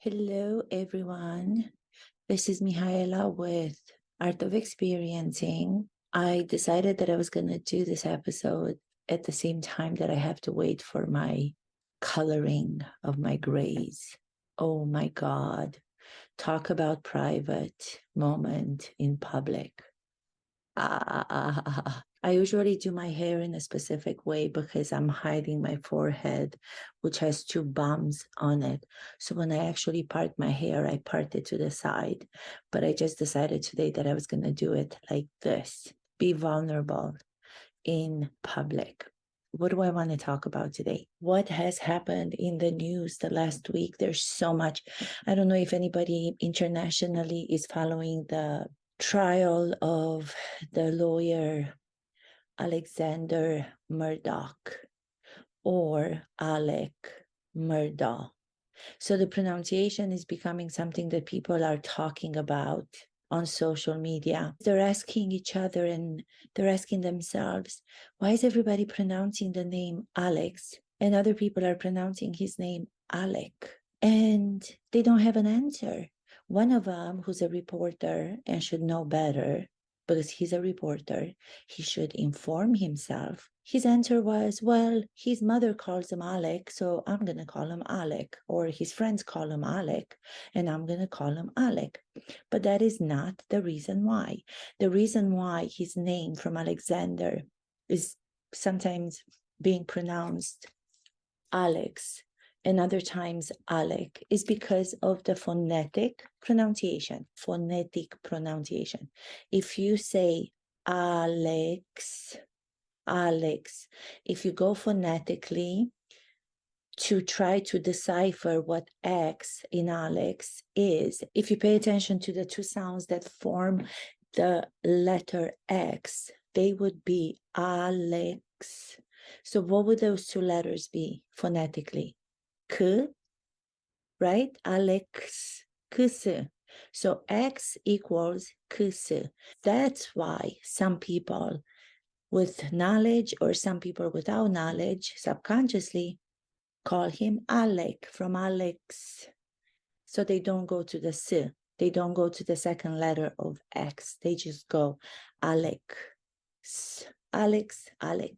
Hello, everyone. This is Mihaela with Art of Experiencing. I decided that I was going to do this episode at the same time that I have to wait for my coloring of my grays. Oh my God. Talk about private moment in public. I usually do my hair in a specific way because I'm hiding my forehead, which has two bumps on it. So when I actually part my hair, I part it to the side. But I just decided today that I was going to do it like this, be vulnerable in public. What do I want to talk about today? What has happened in the news the last week? There's so much. I don't know if anybody internationally is following the trial of the lawyer Alexander Murdauch or Alec Murdauch. So the pronunciation is becoming something that people are talking about on social media. They're asking each other and they're asking themselves, why is everybody pronouncing the name Alex and other people are pronouncing his name Alec? And they don't have an answer. One of them, who's a reporter and should know better, because he's a reporter, he should inform himself. His answer was, well, his mother calls him Alec, so I'm going to call him Alec, or his friends call him Alec, and I'm going to call him Alec. But that is not the reason why. The reason why his name from Alexander is sometimes being pronounced Alex and other times Alec is because of the phonetic pronunciation. If you say Alex, if you go phonetically to try to decipher what X in Alex is, if you pay attention to the two sounds that form the letter X, they would be Alex. So what would those two letters be phonetically? K, right? Alex, kısı. So X equals kısı. That's why some people with knowledge or some people without knowledge subconsciously call him Alec from Alex. So they don't go to the S. They don't go to the second letter of X. They just go Alec. Alex, Alec.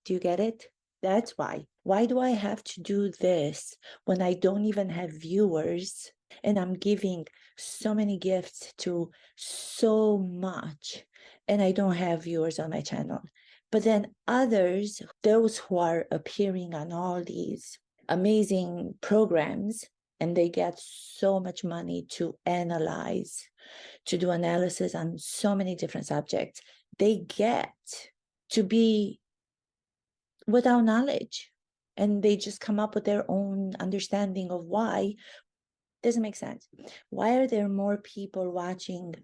Do you get it? That's why. Why do I have to do this when I don't even have viewers and I'm giving so many gifts to so much and I don't have viewers on my channel? But then others, those who are appearing on all these amazing programs, and they get so much money to analyze, to do analysis on so many different subjects, they get to be without knowledge and they just come up with their own understanding of why. Doesn't make sense. Why are there more people watching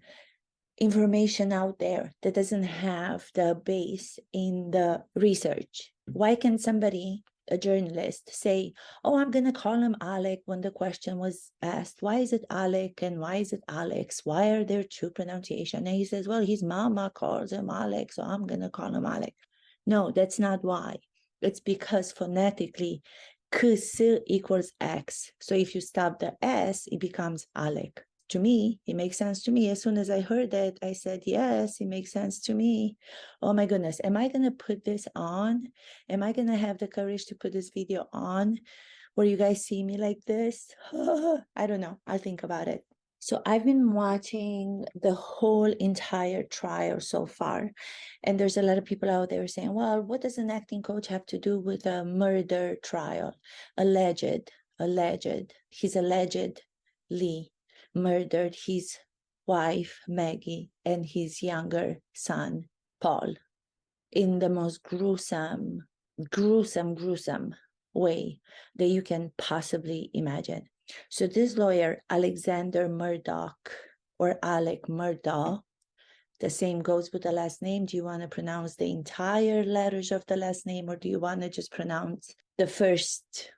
information out there that doesn't have the base in the research? Why can somebody, a journalist, say, oh, I'm going to call him Alec when the question was asked, why is it Alec and why is it Alex? Why are there two pronunciations? And he says, well, his mama calls him Alec, so I'm going to call him Alec. No, that's not why. It's because phonetically, kısı equals X. So if you stop the S, it becomes Alec. To me, it makes sense to me. As soon as I heard it, I said, yes, it makes sense to me. Oh my goodness. Am I going to put this on? Am I going to have the courage to put this video on where you guys see me like this? I don't know. I'll think about it. So I've been watching the whole entire trial so far. And there's a lot of people out there saying, well, what does an acting coach have to do with a murder trial? Alleged. He's allegedly murdered his wife, Maggie, and his younger son, Paul, in the most gruesome way that you can possibly imagine. So this lawyer, Alexander Murdauch, or Alec Murdauch, the same goes with the last name. Do you want to pronounce the entire letters of the last name, or do you want to just pronounce the first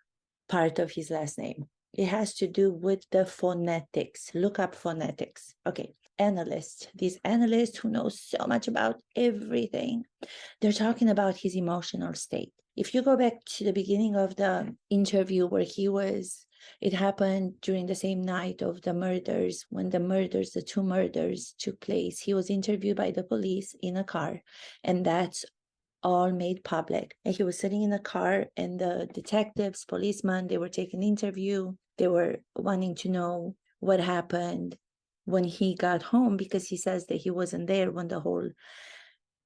part of his last name? It has to do with the phonetics. Look up phonetics. Okay, these analysts who know so much about everything, they're talking about his emotional state. If you go back to the beginning of the interview where he was It happened during the same night of the murders, when the two murders took place. He was interviewed by the police in a car, and that's all made public. And he was sitting in a car, and the detectives, policemen, they were taking interview. They were wanting to know what happened when he got home, because he says that he wasn't there when the whole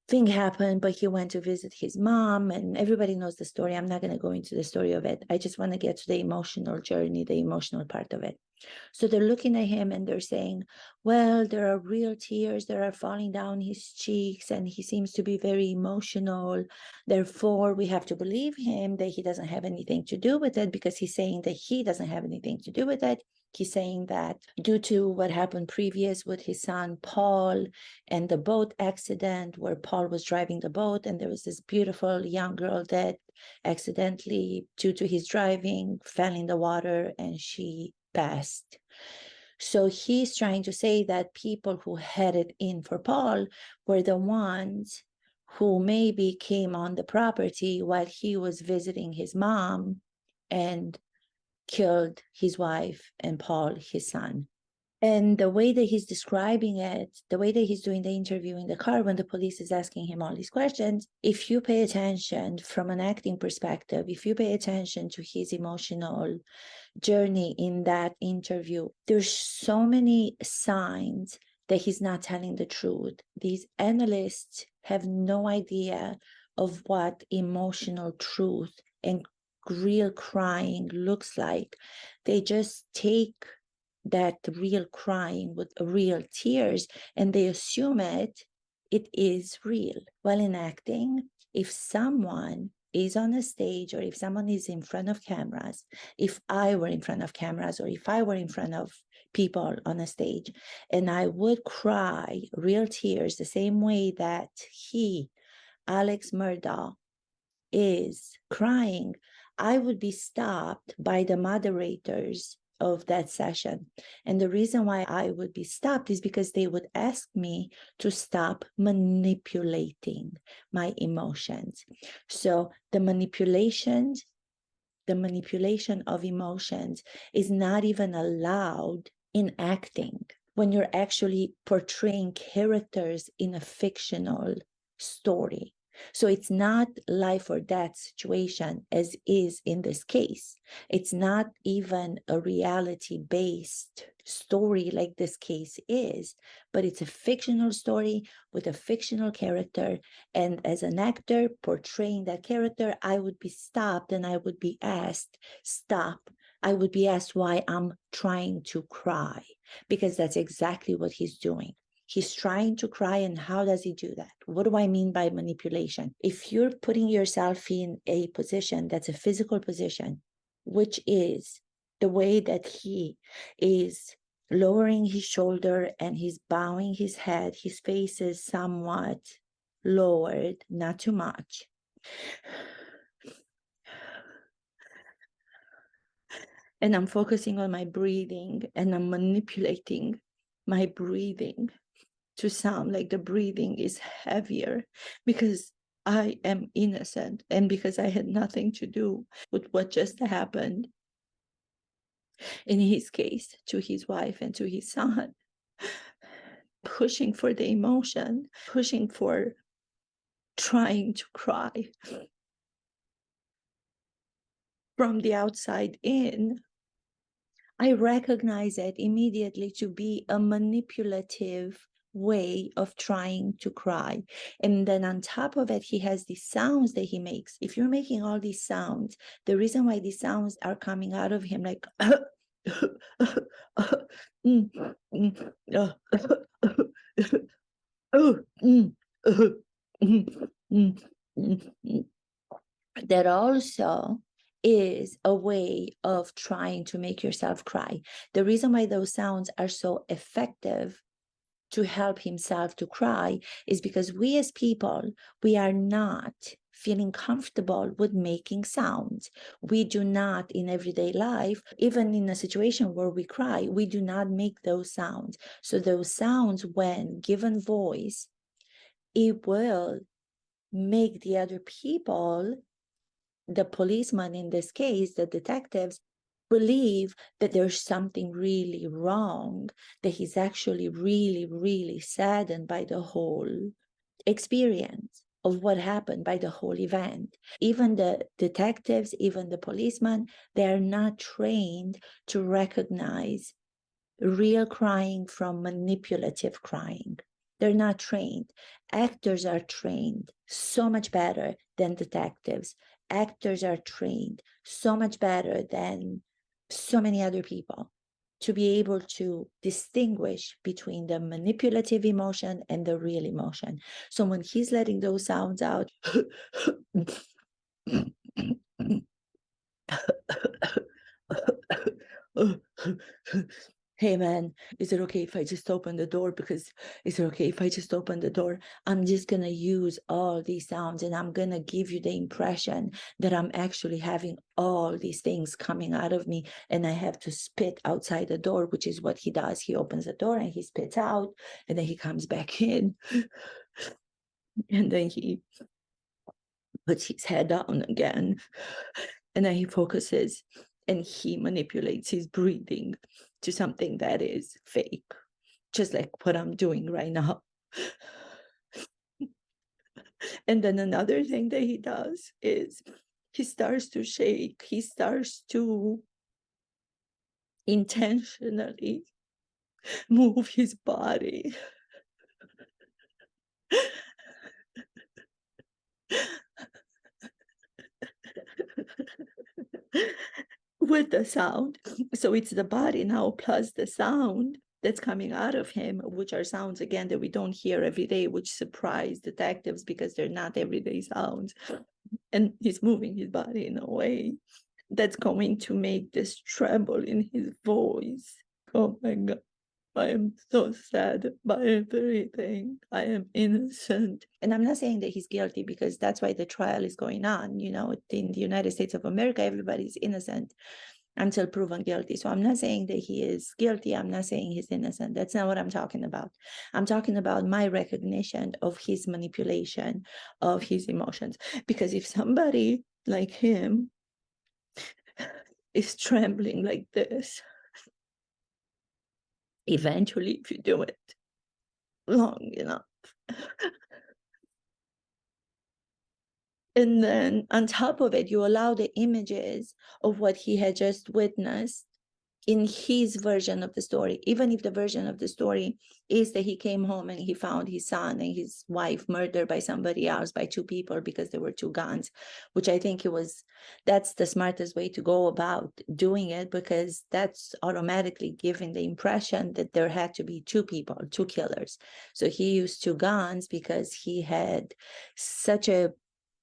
thing happened, but he went to visit his mom, and everybody knows the story. I'm not going to go into the story of it. I just want to get to the emotional journey, the emotional part of it. So they're looking at him and they're saying, well, there are real tears that are falling down his cheeks, and he seems to be very emotional. Therefore, we have to believe him that he doesn't have anything to do with it, because he's saying that he doesn't have anything to do with it. He's saying that due to what happened previous with his son, Paul, and the boat accident where Paul was driving the boat, and there was this beautiful young girl that accidentally, due to his driving, fell in the water and she passed. So he's trying to say that people who headed in for Paul were the ones who maybe came on the property while he was visiting his mom and killed his wife and Paul, his son. And the way that he's describing it, the way that he's doing the interview in the car when the police is asking him all these questions, if you pay attention from an acting perspective, if you pay attention to his emotional journey in that interview, there's so many signs that he's not telling the truth. These analysts have no idea of what emotional truth and real crying looks like. They just take that real crying with real tears and they assume it is real. Well, in acting, if someone is on a stage, or if someone is in front of cameras, if I were in front of cameras, or if I were in front of people on a stage, and I would cry real tears the same way that Alex Murdauch, is crying, I would be stopped by the moderators of that session. And the reason why I would be stopped is because they would ask me to stop manipulating my emotions. So the manipulation of emotions is not even allowed in acting. When you're actually portraying characters in a fictional story. So it's not life or death situation as is in this case. It's not even a reality-based story like this case is, but it's a fictional story with a fictional character. And as an actor portraying that character, I would be stopped and I would be asked, stop. I would be asked why I'm trying to cry, because that's exactly what he's doing. He's trying to cry, and how does he do that? What do I mean by manipulation? If you're putting yourself in a position that's a physical position, which is the way that he is lowering his shoulder and he's bowing his head, his face is somewhat lowered, not too much. And I'm focusing on my breathing, and I'm manipulating my breathing to sound like the breathing is heavier, because I am innocent and because I had nothing to do with what just happened in his case to his wife and to his son. Pushing for the emotion, pushing for trying to cry from the outside in. I recognize it immediately to be a manipulative way of trying to cry. And then on top of it, he has these sounds that he makes. If you're making all these sounds, the reason why these sounds are coming out of him like that also is a way of trying to make yourself cry. The reason why those sounds are so effective to help himself to cry is because we as people, we are not feeling comfortable with making sounds. We do not in everyday life, even in a situation where we cry, we do not make those sounds. So those sounds, when given voice, it will make the other people, the policeman in this case, the detectives, believe that there's something really wrong, that he's actually really, really saddened by the whole experience of what happened, by the whole event. Even the detectives, even the policemen, they're not trained to recognize real crying from manipulative crying. They're not trained. Actors are trained so much better than detectives. Actors are trained so much better than so many other people to be able to distinguish between the manipulative emotion and the real emotion. So when he's letting those sounds out, hey man, is it okay if I just open the door? Because is it okay if I just open the door? I'm just gonna use all these sounds and I'm gonna give you the impression that I'm actually having all these things coming out of me and I have to spit outside the door, which is what he does. He opens the door and he spits out and then he comes back in and then he puts his head down again and then he focuses and he manipulates his breathing to something that is fake, just like what I'm doing right now. And then another thing that he does is he starts to shake, he starts to intentionally move his body with the sound. So it's the body now plus the sound that's coming out of him, which are sounds again that we don't hear every day, which surprise detectives because they're not everyday sounds. And he's moving his body in a way that's going to make this tremble in his voice. Oh my God. I am so sad by everything. I am innocent. And I'm not saying that he's guilty because that's why the trial is going on. You know, in the United States of America, everybody's innocent until proven guilty. So I'm not saying that he is guilty. I'm not saying he's innocent. That's not what I'm talking about. I'm talking about my recognition of his manipulation of his emotions. Because if somebody like him is trembling like this, eventually, if you do it long enough, and then on top of it, you allow the images of what he had just witnessed in his version of the story, even if the version of the story is that he came home and he found his son and his wife murdered by somebody else, by two people, because there were two guns, which I think that's the smartest way to go about doing it, because that's automatically giving the impression that there had to be two people, two killers. So he used two guns because he had such a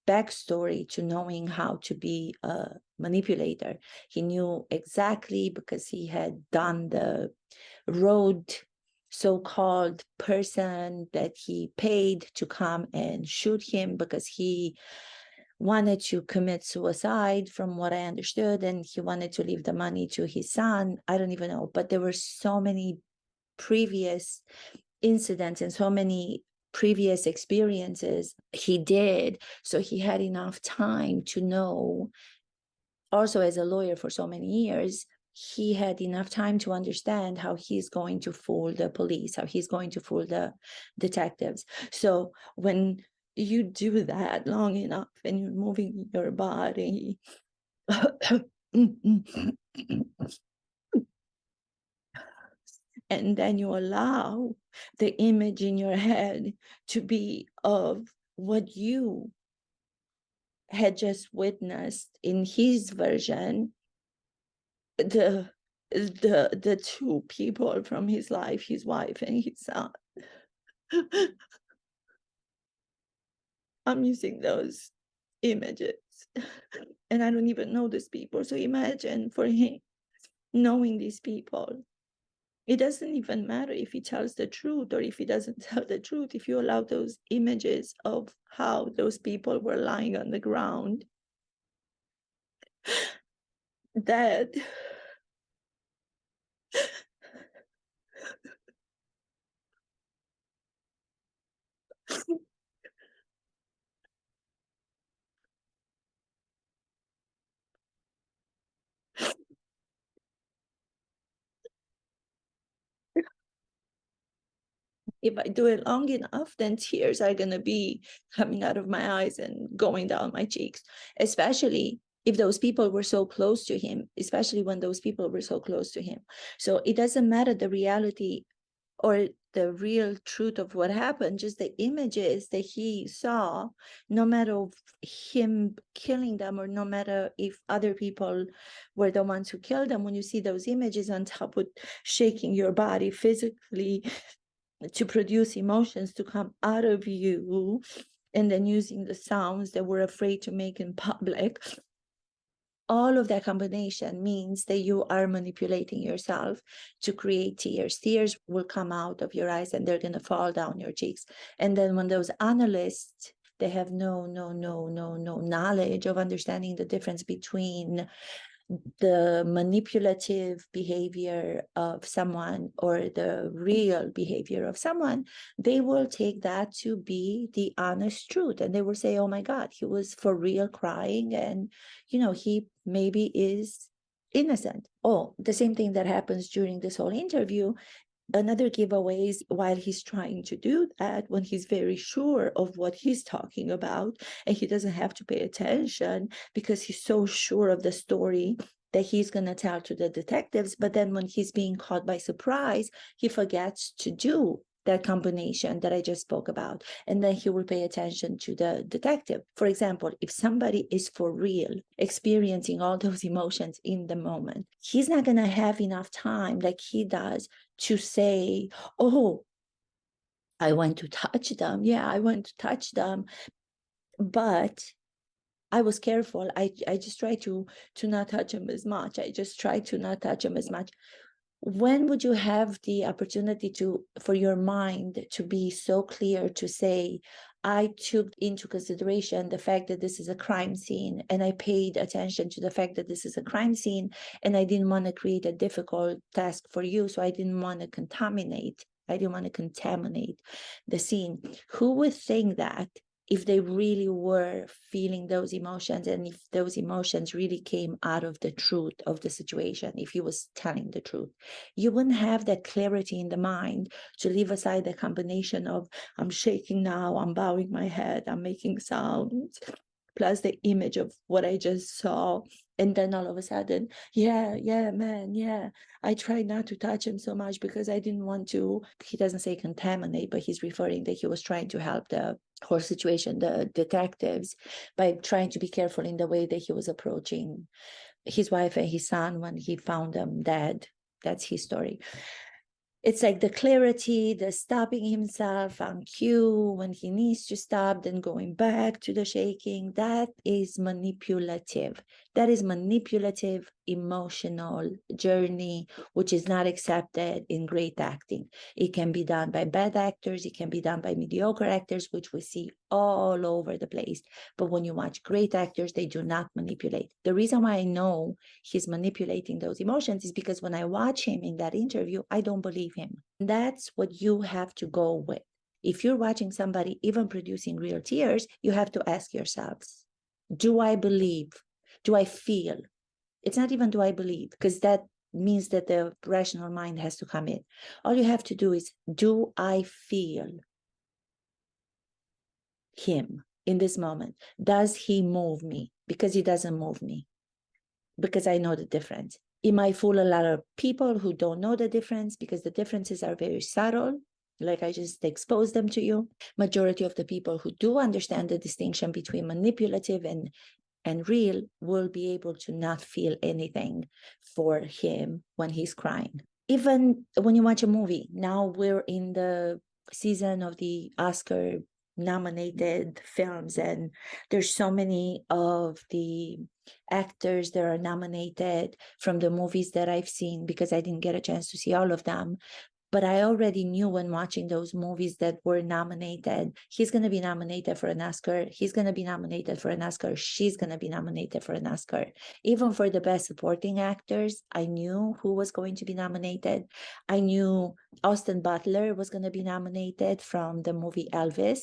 backstory to knowing how to be a manipulator. He knew exactly because he had done the road so-called person that he paid to come and shoot him because he wanted to commit suicide, from what I understood, and he wanted to leave the money to his son. I don't even know, but there were so many previous incidents and so many previous experiences he did. So he had enough time to know, also as a lawyer for so many years, he had enough time to understand how he's going to fool the police, how he's going to fool the detectives. So when you do that long enough and you're moving your body and then you allow the image in your head to be of what you had just witnessed in his version, the two people from his life, his wife and his son. I'm using those images and I don't even know these people. So imagine for him knowing these people. It doesn't even matter if he tells the truth or if he doesn't tell the truth. If you allow those images of how those people were lying on the ground, dead, If I do it long enough, then tears are going to be coming out of my eyes and going down my cheeks, especially if those people were so close to him, especially when those people were so close to him. So it doesn't matter the reality or the real truth of what happened, just the images that he saw, no matter him killing them or no matter if other people were the ones who killed them. When you see those images on top with shaking your body physically to produce emotions to come out of you, and then using the sounds that we're afraid to make in public, all of that combination means that you are manipulating yourself to create tears. Tears will come out of your eyes and they're going to fall down your cheeks. And then when those analysts, they have no knowledge of understanding the difference between the manipulative behavior of someone or the real behavior of someone, they will take that to be the honest truth. And they will say, oh my God, he was for real crying and, he maybe is innocent. Oh, the same thing that happens during this whole interview. Another giveaway is while he's trying to do that, when he's very sure of what he's talking about and he doesn't have to pay attention because he's so sure of the story that he's going to tell to the detectives. But then when he's being caught by surprise, he forgets to do that combination that I just spoke about. And then he will pay attention to the detective. For example, if somebody is for real experiencing all those emotions in the moment, he's not going to have enough time like he does to say, oh, I want to touch them. Yeah, I want to touch them. But I was careful. I just try to not touch him as much. I just try to not touch him as much. When would you have the opportunity for your mind to be so clear to say, I took into consideration the fact that this is a crime scene and I paid attention to the fact that this is a crime scene and I didn't want to create a difficult task for you, so I didn't want to contaminate the scene. Who would think that if they really were feeling those emotions and if those emotions really came out of the truth of the situation, if he was telling the truth, you wouldn't have that clarity in the mind to leave aside the combination of I'm shaking now, I'm bowing my head, I'm making sounds, plus the image of what I just saw. And then all of a sudden, yeah, man, yeah, I tried not to touch him so much because I didn't want to, he doesn't say contaminate, but he's referring that he was trying to help the whole situation, the detectives, by trying to be careful in the way that he was approaching his wife and his son when he found them dead. That's his story. It's like the clarity, the stopping himself on cue when he needs to stop, then going back to the shaking. That is manipulative. That is manipulative, emotional journey, which is not accepted in great acting. It can be done by bad actors. It can be done by mediocre actors, which we see all over the place. But when you watch great actors, they do not manipulate. The reason why I know he's manipulating those emotions is because when I watch him in that interview, I don't believe him. That's what you have to go with. If you're watching somebody even producing real tears, you have to ask yourselves, do I believe? Do I feel? It's not even do I believe, because that means that the rational mind has to come in. All you have to do is, do I feel him in this moment? Does he move me? Because he doesn't move me, because I know the difference. It might fool a lot of people who don't know the difference because the differences are very subtle. Like I just exposed them to you. Majority of the people who do understand the distinction between manipulative and real will be able to not feel anything for him when he's crying. Even when you watch a movie, now we're in the season of the Oscar nominated films, and there's so many of the actors that are nominated from the movies that I've seen, because I didn't get a chance to see all of them. But I already knew when watching those movies that were nominated, he's going to be nominated for an Oscar. He's going to be nominated for an Oscar. She's going to be nominated for an Oscar. Even for the best supporting actors, I knew who was going to be nominated. I knew Austin Butler was going to be nominated from the movie Elvis,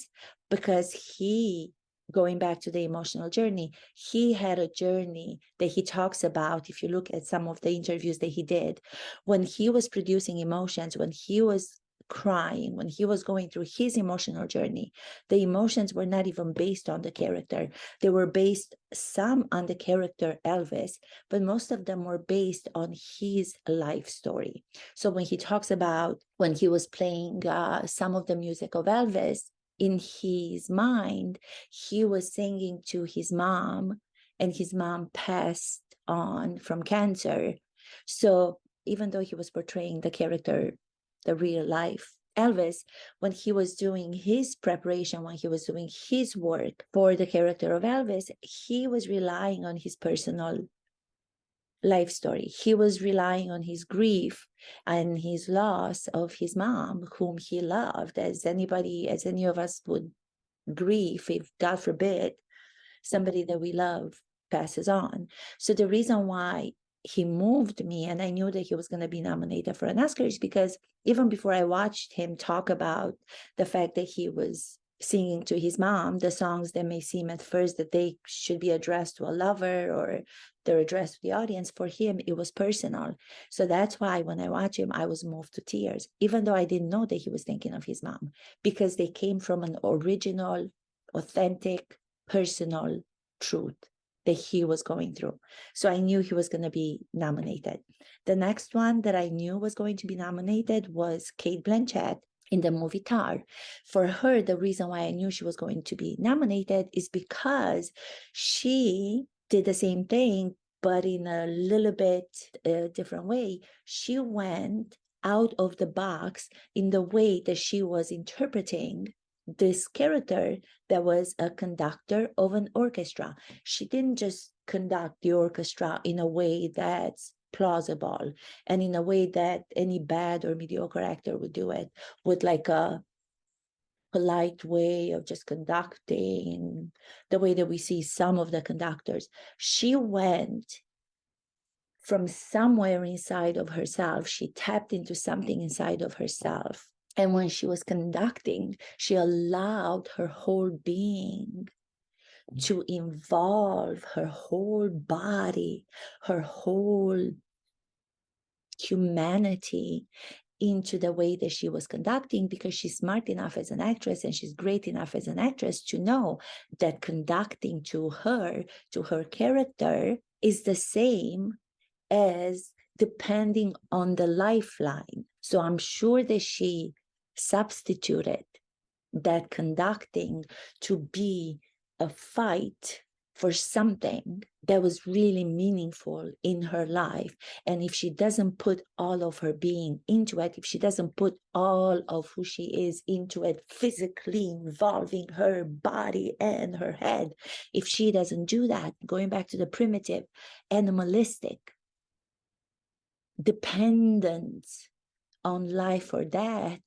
because he, going back to the emotional journey, he had a journey that he talks about. If you look at some of the interviews that he did, when he was producing emotions, when he was crying, when he was going through his emotional journey, the emotions were not even based on the character. They were based some on the character Elvis, but most of them were based on his life story. So when he talks about when he was playing some of the music of Elvis, in his mind, he was singing to his mom, and his mom passed on from cancer. So even though he was portraying the character, the real life Elvis, when he was doing his preparation, when he was doing his work for the character of Elvis, he was relying on his personal life story. He was relying on his grief and his loss of his mom, whom he loved, as any of us would grieve if, God forbid, somebody that we love passes on. So the reason why he moved me, and I knew that he was going to be nominated for an Oscar, is because even before I watched him talk about the fact that he was singing to his mom, the songs that may seem at first that they should be addressed to a lover or they're addressed to the audience, for him it was personal. So that's why when I watched him, I was moved to tears, even though I didn't know that he was thinking of his mom, because they came from an original, authentic, personal truth that he was going through. So I knew he was going to be nominated. The next one that I knew was going to be nominated was Cate Blanchett in the movie Tar. For her, the reason why I knew she was going to be nominated is because she did the same thing, but in a little bit different way. She went out of the box in the way that she was interpreting this character that was a conductor of an orchestra. She didn't just conduct the orchestra in a way that's plausible and in a way that any bad or mediocre actor would do it, with like a polite way of just conducting, the way that we see some of the conductors. She went from somewhere inside of herself. She tapped into something inside of herself. And when she was conducting, she allowed her whole being to involve her whole body, her whole humanity into the way that she was conducting, because she's smart enough as an actress and she's great enough as an actress to know that conducting to her character is the same as depending on the lifeline. So I'm sure that she substituted that conducting to be a fight for something that was really meaningful in her life. And if she doesn't put all of her being into it, if she doesn't put all of who she is into it, physically involving her body and her head, if she doesn't do that, going back to the primitive, animalistic dependence on life or death,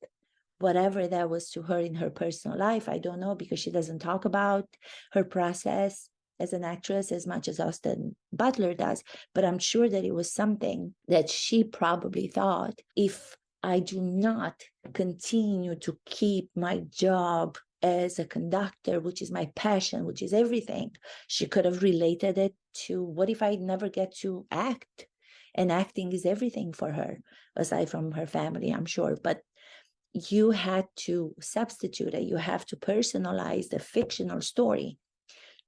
whatever that was to her in her personal life, I don't know, because she doesn't talk about her process as an actress as much as Austin Butler does. But I'm sure that it was something that she probably thought, if I do not continue to keep my job as a conductor, which is my passion, which is everything, she could have related it to, what if I never get to act? And acting is everything for her, aside from her family, I'm sure. But you had to substitute it. You have to personalize the fictional story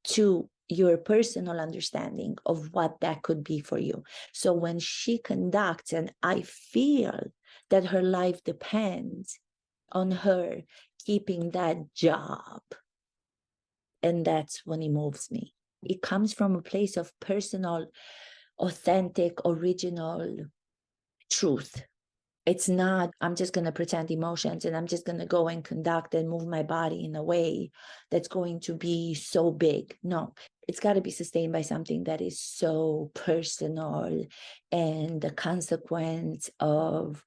to your personal understanding of what that could be for you. So when she conducts, and I feel that her life depends on her keeping that job, and that's when it moves me. It comes from a place of personal, authentic, original truth. It's not, I'm just going to pretend emotions and I'm just going to go and conduct and move my body in a way that's going to be so big. No, it's got to be sustained by something that is so personal, and the consequence of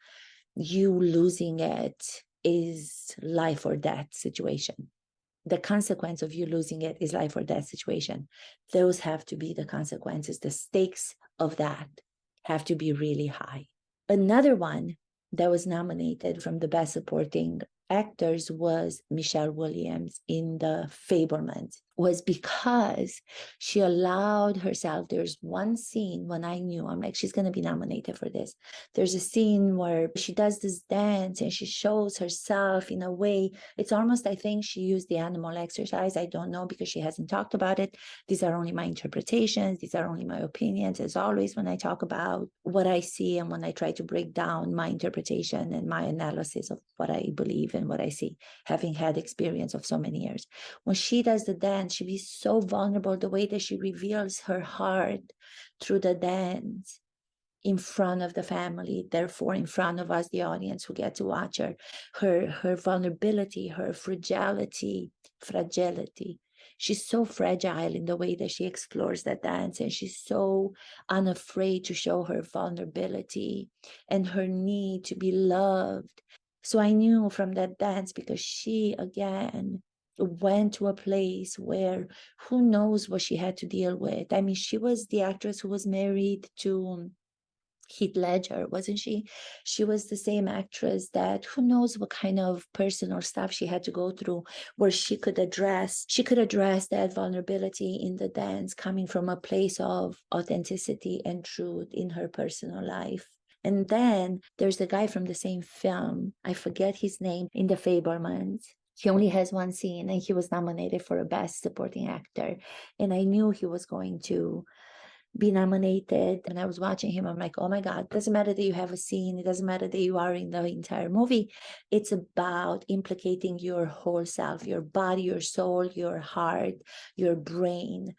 you losing it is life or death situation. The consequence of you losing it is life or death situation. Those have to be the consequences. The stakes of that have to be really high. Another one that was nominated from the Best Supporting Actors was Michelle Williams in The Fabelmans. was because she allowed herself. There's one scene when I knew, I'm like, she's going to be nominated for this. There's a scene where she does this dance and she shows herself in a way. It's almost, I think she used the animal exercise. I don't know because she hasn't talked about it. These are only my interpretations. These are only my opinions. As always, when I talk about what I see and when I try to break down my interpretation and my analysis of what I believe and what I see, having had experience of so many years. When she does the dance, she be so vulnerable, the way that she reveals her heart through the dance in front of the family, therefore in front of us, the audience who get to watch her vulnerability, her fragility. She's so fragile in the way that she explores that dance, and she's so unafraid to show her vulnerability and her need to be loved. So I knew from that dance, because she, again, went to a place where who knows what she had to deal with. I mean, she was the actress who was married to Heath Ledger, wasn't she? She was the same actress that who knows what kind of personal stuff she had to go through, where she could address that vulnerability in the dance, coming from a place of authenticity and truth in her personal life. And then there's the guy from the same film, I forget his name, in The Fabelmans. He only has one scene and he was nominated for a Best Supporting Actor. And I knew he was going to be nominated. And I was watching him. I'm like, oh my God, it doesn't matter that you have a scene. It doesn't matter that you are in the entire movie. It's about implicating your whole self, your body, your soul, your heart, your brain.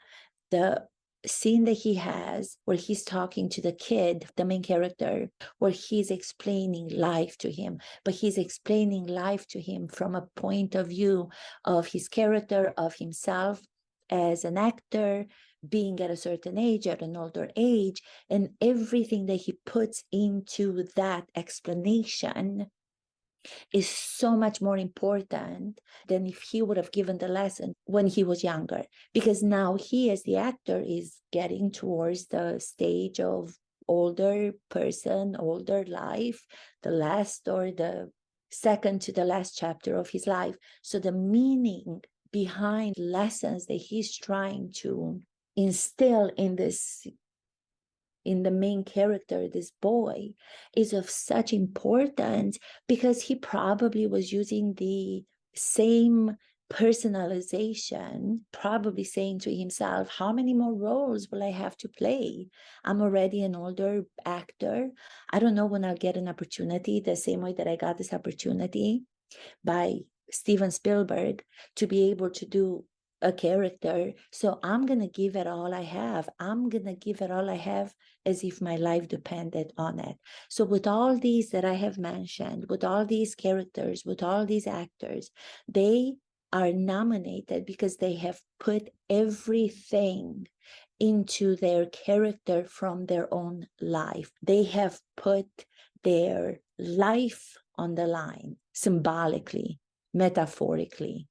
The scene that he has where he's talking to the kid, the main character, where he's explaining life to him, but he's explaining life to him from a point of view of his character, of himself as an actor, being at a certain age, at an older age, and everything that he puts into that explanation is so much more important than if he would have given the lesson when he was younger. Because now he, as the actor, is getting towards the stage of older person, older life, the last or the second to the last chapter of his life. So the meaning behind lessons that he's trying to instill in the main character, this boy, is of such importance, because he probably was using the same personalization, probably saying to himself, how many more roles will I have to play? I'm already an older actor. I don't know when I'll get an opportunity, the same way that I got this opportunity by Steven Spielberg to be able to do a character. So I'm going to give it all I have. I'm going to give it all I have as if my life depended on it. So with all these that I have mentioned, with all these characters, with all these actors, they are nominated because they have put everything into their character from their own life. They have put their life on the line, symbolically, metaphorically.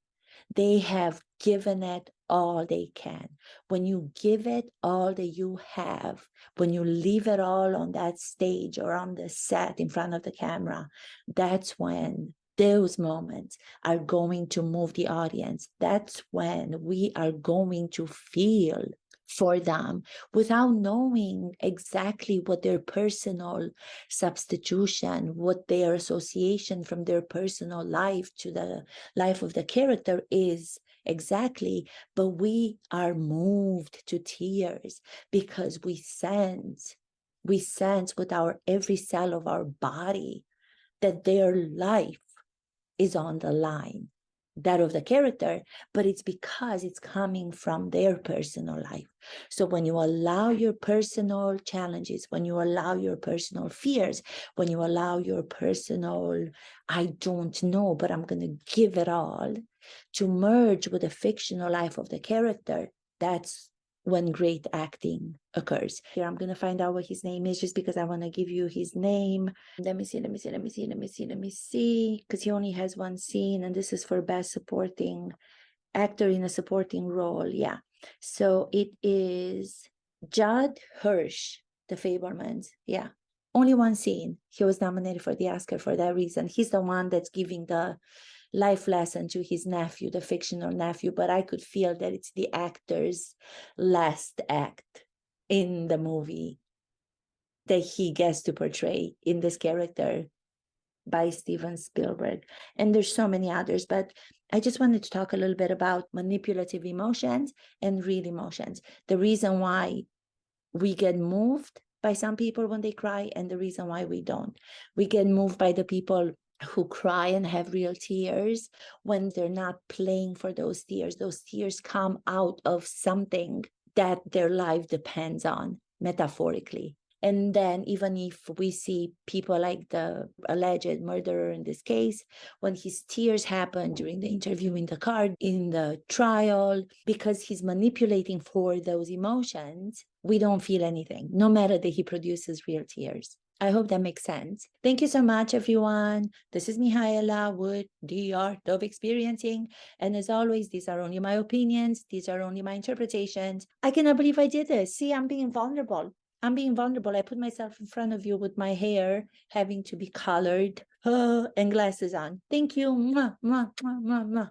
They have given it all they can. When you give it all that you have, when you leave it all on that stage or on the set in front of the camera, that's when those moments are going to move the audience. That's when we are going to feel for them without knowing exactly what their personal substitution, what their association from their personal life to the life of the character is exactly. But we are moved to tears because we sense with our every cell of our body that their life is on the line, that of the character, but it's because it's coming from their personal life. So when you allow your personal challenges, when you allow your personal fears, when you allow your personal, I don't know, but I'm going to give it all, to merge with the fictional life of the character, that's when great acting occurs. Here, I'm going to find out what his name is just because I want to give you his name. Let me see, because he only has one scene, and this is for Best Supporting Actor in a Supporting Role. Yeah. So it is Judd Hirsch, The Fabelmans. Yeah. Only one scene. He was nominated for the Oscar for that reason. He's the one that's giving the life lesson to his nephew, the fictional nephew, but I could feel that it's the actor's last act in the movie that he gets to portray in this character by Steven Spielberg. And there's so many others, but I just wanted to talk a little bit about manipulative emotions and real emotions. The reason why we get moved by some people when they cry, and the reason why we don't. We get moved by the people who cry and have real tears when they're not playing for those tears. Those tears come out of something that their life depends on, metaphorically. And then even if we see people like the alleged murderer in this case, when his tears happen during the interview in the car, in the trial, because he's manipulating for those emotions, we don't feel anything, no matter that he produces real tears. I hope that makes sense. Thank you so much, everyone. This is Mihaela with The Art of Experiencing. And as always, these are only my opinions. These are only my interpretations. I cannot believe I did this. See, I'm being vulnerable. I'm being vulnerable. I put myself in front of you with my hair having to be colored and glasses on. Thank you. Mwah, mwah, mwah, mwah, mwah.